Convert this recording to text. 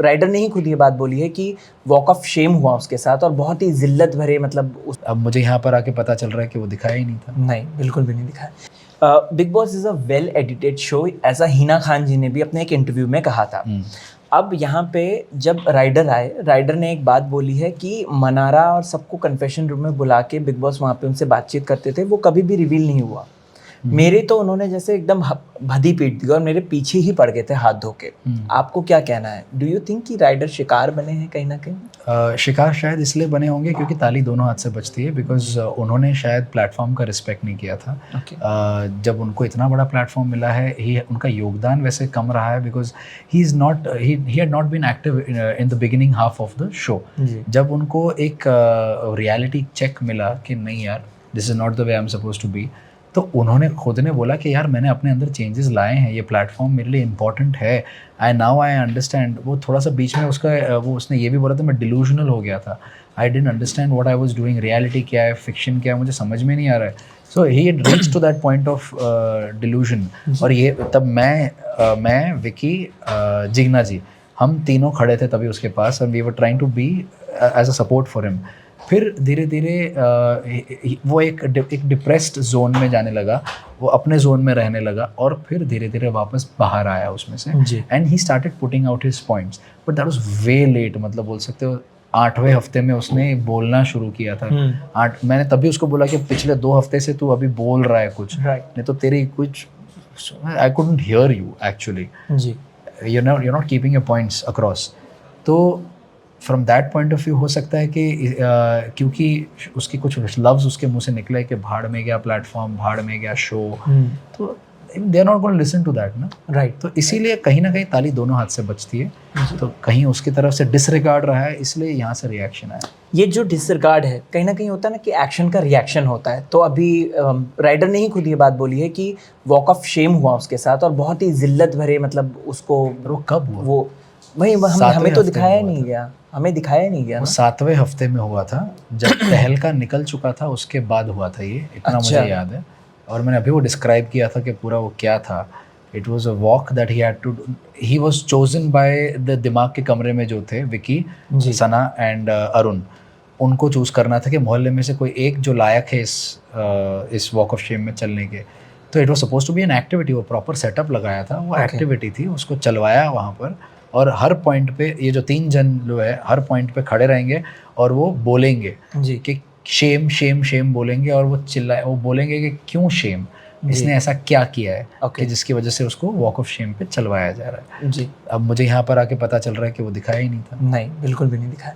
Rider ने ही खुद ये बात बोली है कि वॉक ऑफ शेम हुआ उसके साथ और बहुत ही जिल्लत भरे मतलब अब मुझे यहाँ पर आके पता चल रहा है कि वो दिखाया ही नहीं था। नहीं, बिल्कुल भी नहीं दिखाया। Big boss is a well edited show, ऐसा हिना खान जी ने भी अपने एक इंटरव्यू में कहा था। अब यहाँ पे जब राइडर आए, राइडर ने एक बात बोली है कि मनारा और सबको कन्फेशन रूम में बुला के बिग बॉस वहाँ पे उनसे बातचीत करते थे, वो कभी भी रिवील नहीं हुआ। मेरे तो उन्होंने जैसे एकदम भदी पीट दी और मेरे पीछे ही पड़ गए थे हाथ धो के। आपको क्या कहना है? डू यू थिंक कि राइडर शिकार बने हैं कहीं ना कहीं? शिकार शायद इसलिए बने होंगे क्योंकि ताली दोनों हाथ से बचती है, बिकॉज उन्होंने शायद प्लेटफॉर्म का रिस्पेक्ट नहीं किया था। जब उनको इतना बड़ा प्लेटफॉर्म मिला है, उनका योगदान वैसे कम रहा है, because he had not been active in the beginning half of the show. जब उनको एक रियलिटी चेक मिला कि नहीं यार, this is not the way I am suppose to be, तो उन्होंने खुद ने बोला कि यार मैंने अपने अंदर चेंजेस लाए हैं, ये प्लेटफॉर्म मेरे लिए इंपॉर्टेंट है, आई अंडरस्टैंड। वो थोड़ा सा बीच में उसने ये भी बोला था मैं डिलूजनल हो गया था, I didn't understand what I was doing, reality क्या है, फिक्शन क्या है, मुझे समझ में नहीं आ रहा है। So he had reached to that point of delusion. और ये तब मैं विकी, जिग्ना जी, हम तीनों खड़े थे तभी उसके पास, और we were trying to be as a support for him. फिर धीरे धीरे वो एक डिप्रेस्ड जोन में जाने लगा, वो अपने जोन में रहने लगा, और फिर धीरे धीरे वापस बाहर आया उसमें से, and he started putting out his points, but that was way late. मतलब बोल सकते हो 8वें हफ्ते में उसने बोलना शुरू किया था। मैंने तभी उसको बोला कि पिछले 2 हफ्ते से तू अभी बोल रहा है कुछ, नहीं तो तेरी कुछ, I couldn't hear you actually, you're not keeping your points across। तो from that point of view हो सकता है कि क्योंकि उसकी कुछ लफ्ज़ उसके मुंह से निकले कि भाड़ में गया प्लेटफॉर्म, भाड़ में गया शो, तो they are not going to listen to that ना, राइट। तो इसीलिए कहीं ना कहीं ताली दोनों हाथ से बचती है, तो कहीं उसकी तरफ से डिसरिगार्ड रहा है, इसलिए यहाँ से रिएक्शन आया। ये जो डिसरिगार्ड है कहीं ना कहीं होता है ना कि एक्शन का रिएक्शन होता है, तो अभी राइडर ने ही खुद ये बात बोली है कि वॉक ऑफ शेम हुआ उसके साथ और बहुत ही जिल्लत भरे मतलब उसको, वो कब हुआ? वो वही हमें तो दिखाया नहीं गया, हमें दिखाया नहीं गया। वो 7वें हफ्ते में हुआ था, जब तहलका निकल चुका था उसके बाद हुआ था ये, इतना मुझे याद है। और मैंने अभी वो डिस्क्राइब किया था कि पूरा वो क्या था। It was a walk that he was chosen by the दिमाग के कमरे में जो थे विकी, सना एंड अरुण, उनको चूज़ करना था कि मोहल्ले में से कोई एक जो लायक है इस वॉक ऑफ शेम में चलने के। तो it was suppose to be an activity, वो प्रॉपर सेटअप लगाया था, वो एक्टिविटी थी, उसको चलवाया वहाँ पर। और हर पॉइंट पे ये जो 3 जन जो है हर पॉइंट पे खड़े रहेंगे और वो बोलेंगे कि शेम शेम शेम बोलेंगे, और वो बोलेंगे कि क्यों शेम, इसने ऐसा क्या किया है कि जिसकी वजह से उसको वॉक ऑफ शेम पे चलवाया जा रहा है। अब मुझे यहाँ पर आके पता चल रहा है कि वो दिखाया ही नहीं था। नहीं, बिल्कुल भी नहीं दिखाया।